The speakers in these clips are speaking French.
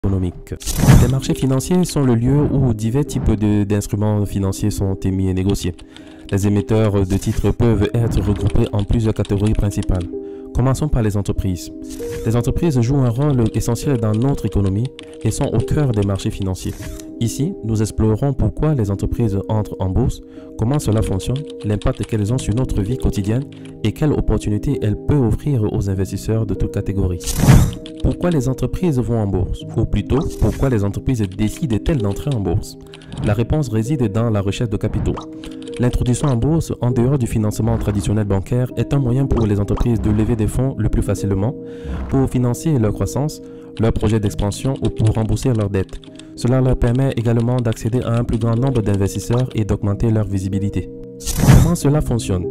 économique. Les marchés financiers sont le lieu où divers types d'instruments financiers sont émis et négociés. Les émetteurs de titres peuvent être regroupés en plusieurs catégories principales. Commençons par les entreprises. Les entreprises jouent un rôle essentiel dans notre économie et sont au cœur des marchés financiers. Ici, nous explorerons pourquoi les entreprises entrent en bourse, comment cela fonctionne, l'impact qu'elles ont sur notre vie quotidienne et quelles opportunités elles peuvent offrir aux investisseurs de toutes catégories. Pourquoi les entreprises vont en bourse? Ou plutôt, pourquoi les entreprises décident-elles d'entrer en bourse? La réponse réside dans la recherche de capitaux. L'introduction en bourse, en dehors du financement traditionnel bancaire, est un moyen pour les entreprises de lever des fonds le plus facilement, pour financer leur croissance, leurs projets d'expansion ou pour rembourser leurs dettes. Cela leur permet également d'accéder à un plus grand nombre d'investisseurs et d'augmenter leur visibilité. Comment cela fonctionne?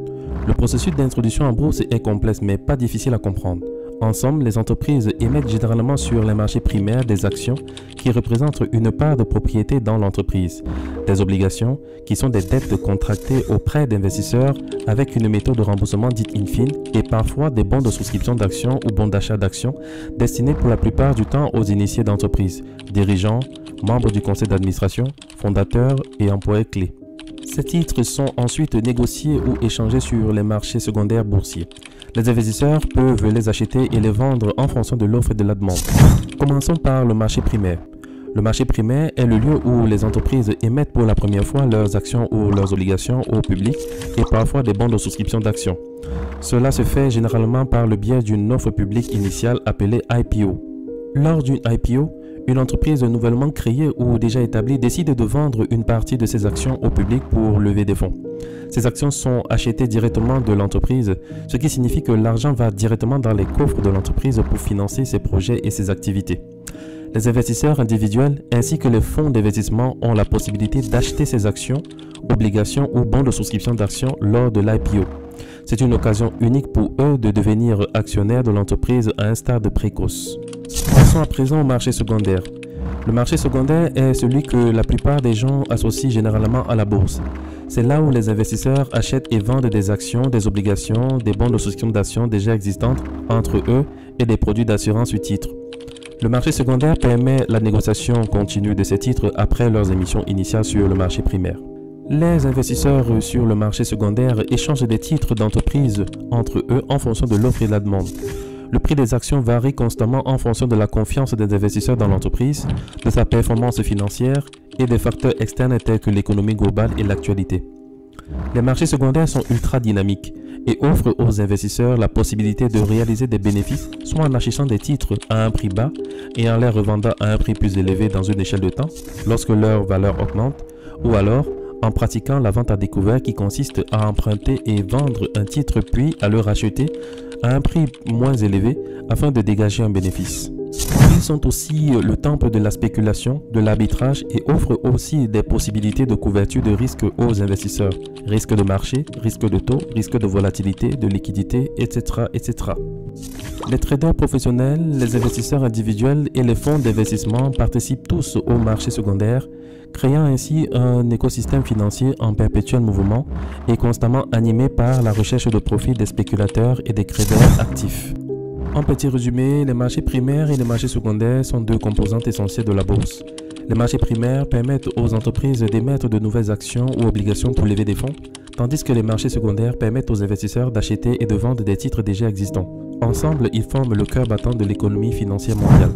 Le processus d'introduction en bourse est complexe mais pas difficile à comprendre. En somme, les entreprises émettent généralement sur les marchés primaires des actions qui représentent une part de propriété dans l'entreprise, des obligations qui sont des dettes contractées auprès d'investisseurs avec une méthode de remboursement dite in fine et parfois des bons de souscription d'actions ou bons d'achat d'actions destinés pour la plupart du temps aux initiés d'entreprise, dirigeants, membres du conseil d'administration, fondateurs et employés clés. Ces titres sont ensuite négociés ou échangés sur les marchés secondaires boursiers. Les investisseurs peuvent les acheter et les vendre en fonction de l'offre et de la demande. Commençons par le marché primaire. Le marché primaire est le lieu où les entreprises émettent pour la première fois leurs actions ou leurs obligations au public et parfois des bons de souscription d'actions. Cela se fait généralement par le biais d'une offre publique initiale appelée IPO. Lors d'une IPO, une entreprise nouvellement créée ou déjà établie décide de vendre une partie de ses actions au public pour lever des fonds. Ces actions sont achetées directement de l'entreprise, ce qui signifie que l'argent va directement dans les coffres de l'entreprise pour financer ses projets et ses activités. Les investisseurs individuels ainsi que les fonds d'investissement ont la possibilité d'acheter ces actions, obligations ou bons de souscription d'actions lors de l'IPO. C'est une occasion unique pour eux de devenir actionnaires de l'entreprise à un stade précoce. Passons à présent au marché secondaire. Le marché secondaire est celui que la plupart des gens associent généralement à la bourse. C'est là où les investisseurs achètent et vendent des actions, des obligations, des bons de souscription d'actions déjà existantes entre eux et des produits d'assurance sur titres. Le marché secondaire permet la négociation continue de ces titres après leurs émissions initiales sur le marché primaire. Les investisseurs sur le marché secondaire échangent des titres d'entreprise entre eux en fonction de l'offre et de la demande. Le prix des actions varie constamment en fonction de la confiance des investisseurs dans l'entreprise, de sa performance financière et des facteurs externes tels que l'économie globale et l'actualité. Les marchés secondaires sont ultra dynamiques et offrent aux investisseurs la possibilité de réaliser des bénéfices soit en achetant des titres à un prix bas et en les revendant à un prix plus élevé dans une échelle de temps lorsque leur valeur augmente, ou alors en pratiquant la vente à découvert qui consiste à emprunter et vendre un titre puis à le racheter à un prix moins élevé afin de dégager un bénéfice. Ils sont aussi le temple de la spéculation, de l'arbitrage et offrent aussi des possibilités de couverture de risques aux investisseurs. Risque de marché, risque de taux, risque de volatilité, de liquidité, etc. etc. Les traders professionnels, les investisseurs individuels et les fonds d'investissement participent tous au marché secondaire, créant ainsi un écosystème financier en perpétuel mouvement et constamment animé par la recherche de profit des spéculateurs et des traders actifs. En petit résumé, les marchés primaires et les marchés secondaires sont deux composantes essentielles de la bourse. Les marchés primaires permettent aux entreprises d'émettre de nouvelles actions ou obligations pour lever des fonds, tandis que les marchés secondaires permettent aux investisseurs d'acheter et de vendre des titres déjà existants. Ensemble, ils forment le cœur battant de l'économie financière mondiale.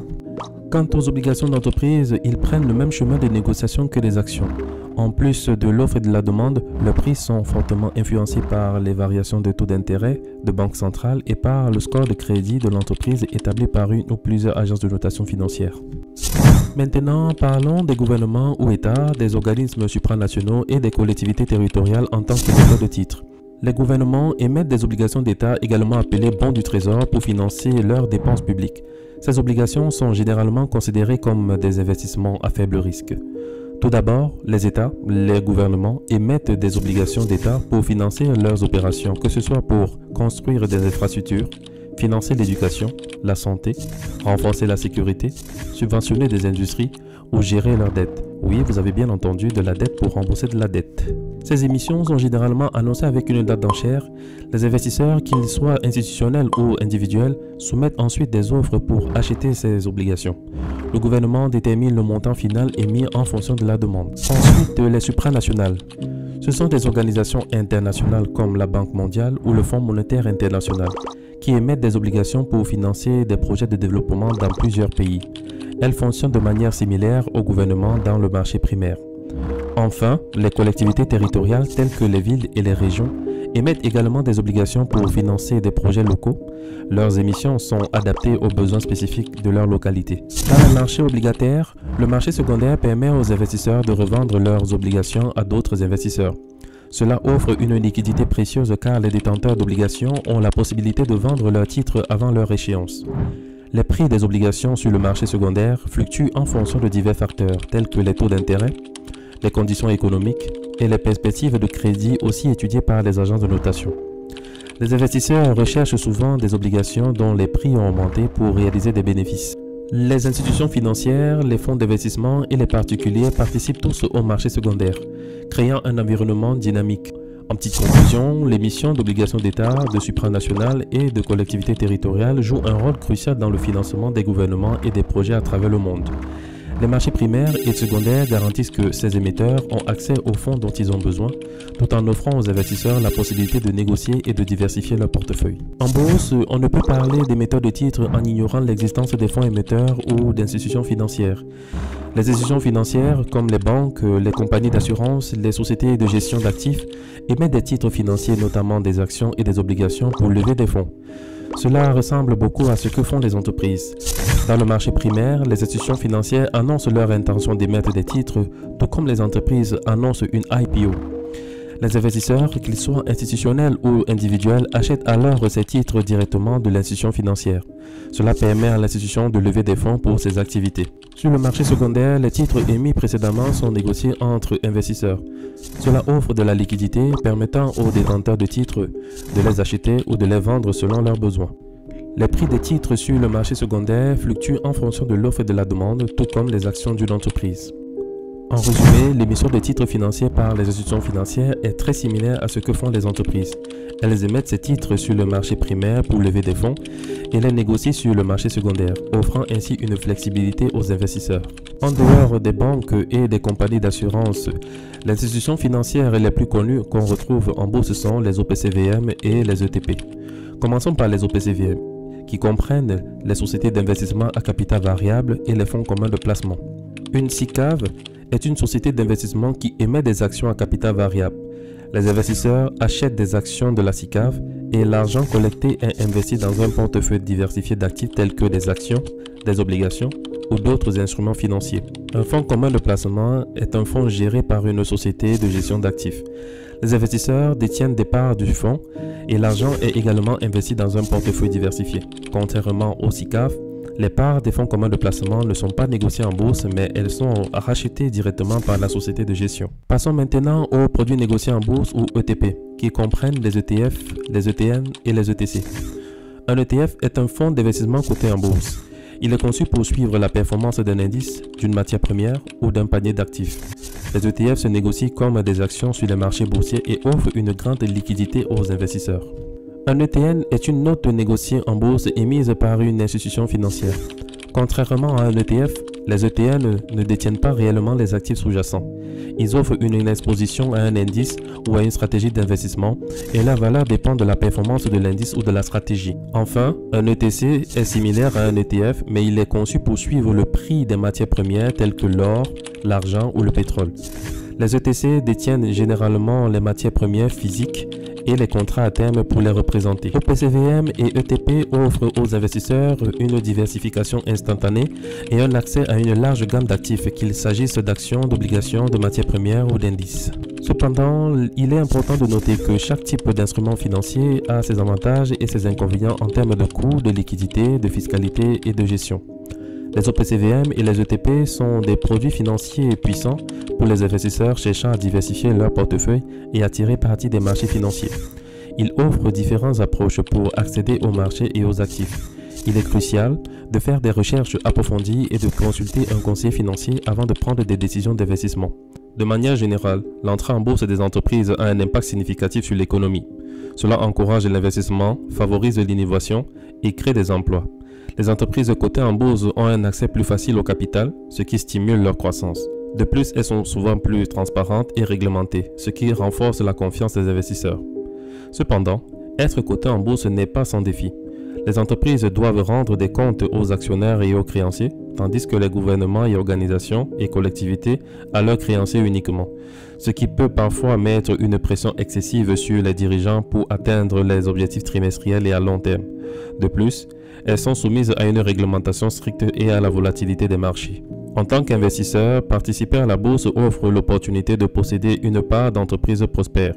Quant aux obligations d'entreprise, ils prennent le même chemin de négociation que les actions. En plus de l'offre et de la demande, leurs prix sont fortement influencés par les variations de taux d'intérêt de banque centrale et par le score de crédit de l'entreprise établi par une ou plusieurs agences de notation financière. Maintenant, parlons des gouvernements ou États, des organismes supranationaux et des collectivités territoriales en tant qu'émetteurs de titres. Les gouvernements émettent des obligations d'État, également appelées bons du trésor, pour financer leurs dépenses publiques. Ces obligations sont généralement considérées comme des investissements à faible risque. Tout d'abord, les États, les gouvernements émettent des obligations d'État pour financer leurs opérations, que ce soit pour construire des infrastructures, financer l'éducation, la santé, renforcer la sécurité, subventionner des industries ou gérer leurs dettes. Oui, vous avez bien entendu, de la dette pour rembourser de la dette. Ces émissions sont généralement annoncées avec une date d'enchère. Les investisseurs, qu'ils soient institutionnels ou individuels, soumettent ensuite des offres pour acheter ces obligations. Le gouvernement détermine le montant final émis en fonction de la demande. Ensuite, les supranationales. Ce sont des organisations internationales comme la Banque mondiale ou le Fonds monétaire international qui émettent des obligations pour financer des projets de développement dans plusieurs pays. Elles fonctionnent de manière similaire au gouvernement dans le marché primaire. Enfin, les collectivités territoriales telles que les villes et les régions émettent également des obligations pour financer des projets locaux. Leurs émissions sont adaptées aux besoins spécifiques de leur localité. Dans le marché obligataire, le marché secondaire permet aux investisseurs de revendre leurs obligations à d'autres investisseurs. Cela offre une liquidité précieuse car les détenteurs d'obligations ont la possibilité de vendre leurs titres avant leur échéance. Les prix des obligations sur le marché secondaire fluctuent en fonction de divers facteurs tels que les taux d'intérêt, les conditions économiques et les perspectives de crédit aussi étudiées par les agences de notation. Les investisseurs recherchent souvent des obligations dont les prix ont augmenté pour réaliser des bénéfices. Les institutions financières, les fonds d'investissement et les particuliers participent tous au marché secondaire, créant un environnement dynamique. En petite conclusion, l'émission d'obligations d'État, de supranationales et de collectivités territoriales joue un rôle crucial dans le financement des gouvernements et des projets à travers le monde. Les marchés primaires et secondaires garantissent que ces émetteurs ont accès aux fonds dont ils ont besoin, tout en offrant aux investisseurs la possibilité de négocier et de diversifier leur portefeuille. En bourse, on ne peut parler d'émetteurs de titres en ignorant l'existence des fonds émetteurs ou d'institutions financières. Les institutions financières, comme les banques, les compagnies d'assurance, les sociétés de gestion d'actifs, émettent des titres financiers, notamment des actions et des obligations, pour lever des fonds. Cela ressemble beaucoup à ce que font les entreprises. Dans le marché primaire, les institutions financières annoncent leur intention d'émettre des titres, tout comme les entreprises annoncent une IPO. Les investisseurs, qu'ils soient institutionnels ou individuels, achètent alors ces titres directement de l'institution financière. Cela permet à l'institution de lever des fonds pour ses activités. Sur le marché secondaire, les titres émis précédemment sont négociés entre investisseurs. Cela offre de la liquidité permettant aux détenteurs de titres de les acheter ou de les vendre selon leurs besoins. Les prix des titres sur le marché secondaire fluctuent en fonction de l'offre et de la demande, tout comme les actions d'une entreprise. En résumé, l'émission de titres financiers par les institutions financières est très similaire à ce que font les entreprises. Elles émettent ces titres sur le marché primaire pour lever des fonds et les négocient sur le marché secondaire, offrant ainsi une flexibilité aux investisseurs. En dehors des banques et des compagnies d'assurance, les institutions financières les plus connues qu'on retrouve en bourse sont les OPCVM et les ETP. Commençons par les OPCVM, qui comprennent les sociétés d'investissement à capital variable et les fonds communs de placement. Une SICAV est une société d'investissement qui émet des actions à capital variable. Les investisseurs achètent des actions de la SICAV et l'argent collecté est investi dans un portefeuille diversifié d'actifs tels que des actions, des obligations ou d'autres instruments financiers. Un fonds commun de placement est un fonds géré par une société de gestion d'actifs. Les investisseurs détiennent des parts du fonds et l'argent est également investi dans un portefeuille diversifié. Contrairement aux SICAV, les parts des fonds communs de placement ne sont pas négociées en bourse, mais elles sont rachetées directement par la société de gestion. Passons maintenant aux produits négociés en bourse ou ETP, qui comprennent les ETF, les ETN et les ETC. Un ETF est un fonds d'investissement coté en bourse. Il est conçu pour suivre la performance d'un indice, d'une matière première ou d'un panier d'actifs. Les ETF se négocient comme des actions sur les marchés boursiers et offrent une grande liquidité aux investisseurs. Un ETN est une note négociée en bourse émise par une institution financière. Contrairement à un ETF, les ETN ne détiennent pas réellement les actifs sous-jacents. Ils offrent une exposition à un indice ou à une stratégie d'investissement et la valeur dépend de la performance de l'indice ou de la stratégie. Enfin, un ETC est similaire à un ETF, mais il est conçu pour suivre le prix des matières premières telles que l'or, l'argent ou le pétrole. Les ETC détiennent généralement les matières premières physiques et les contrats à terme pour les représenter. OPCVM et ETP offrent aux investisseurs une diversification instantanée et un accès à une large gamme d'actifs, qu'il s'agisse d'actions, d'obligations, de matières premières ou d'indices. Cependant, il est important de noter que chaque type d'instrument financier a ses avantages et ses inconvénients en termes de coûts, de liquidité, de fiscalité et de gestion. Les OPCVM et les ETP sont des produits financiers puissants pour les investisseurs cherchant à diversifier leur portefeuille et à tirer parti des marchés financiers. Ils offrent différentes approches pour accéder aux marchés et aux actifs. Il est crucial de faire des recherches approfondies et de consulter un conseiller financier avant de prendre des décisions d'investissement. De manière générale, l'entrée en bourse des entreprises a un impact significatif sur l'économie. Cela encourage l'investissement, favorise l'innovation et crée des emplois. Les entreprises cotées en bourse ont un accès plus facile au capital, ce qui stimule leur croissance. De plus, elles sont souvent plus transparentes et réglementées, ce qui renforce la confiance des investisseurs. Cependant, être coté en bourse n'est pas sans défi. Les entreprises doivent rendre des comptes aux actionnaires et aux créanciers, tandis que les gouvernements et organisations et collectivités à leurs créanciers uniquement, ce qui peut parfois mettre une pression excessive sur les dirigeants pour atteindre les objectifs trimestriels et à long terme. De plus, elles sont soumises à une réglementation stricte et à la volatilité des marchés. En tant qu'investisseur, participer à la bourse offre l'opportunité de posséder une part d'entreprises prospères.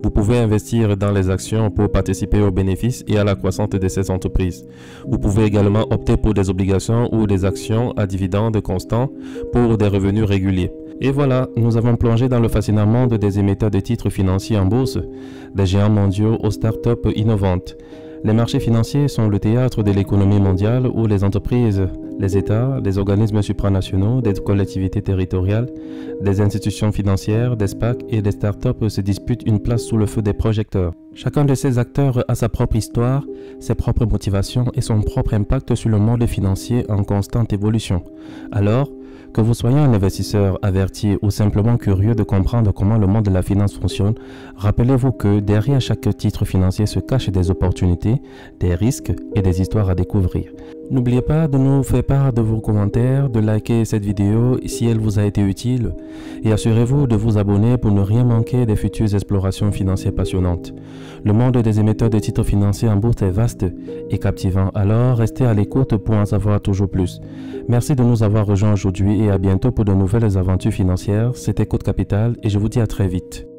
Vous pouvez investir dans les actions pour participer aux bénéfices et à la croissance de ces entreprises. Vous pouvez également opter pour des obligations ou des actions à dividendes constants pour des revenus réguliers. Et voilà, nous avons plongé dans le fascinant monde des émetteurs de titres financiers en bourse, des géants mondiaux aux startups innovantes. Les marchés financiers sont le théâtre de l'économie mondiale où les entreprises, les États, les organismes supranationaux, des collectivités territoriales, des institutions financières, des SPAC et des startups se disputent une place sous le feu des projecteurs. Chacun de ces acteurs a sa propre histoire, ses propres motivations et son propre impact sur le monde financier en constante évolution. Alors, que vous soyez un investisseur averti ou simplement curieux de comprendre comment le monde de la finance fonctionne, rappelez-vous que derrière chaque titre financier se cachent des opportunités, des risques et des histoires à découvrir. N'oubliez pas de nous faire part de vos commentaires, de liker cette vidéo si elle vous a été utile et assurez-vous de vous abonner pour ne rien manquer des futures explorations financières passionnantes. Le monde des émetteurs de titres financiers en bourse est vaste et captivant, alors restez à l'écoute pour en savoir toujours plus. Merci de nous avoir rejoints aujourd'hui et à bientôt pour de nouvelles aventures financières. C'était Côte Capital et je vous dis à très vite.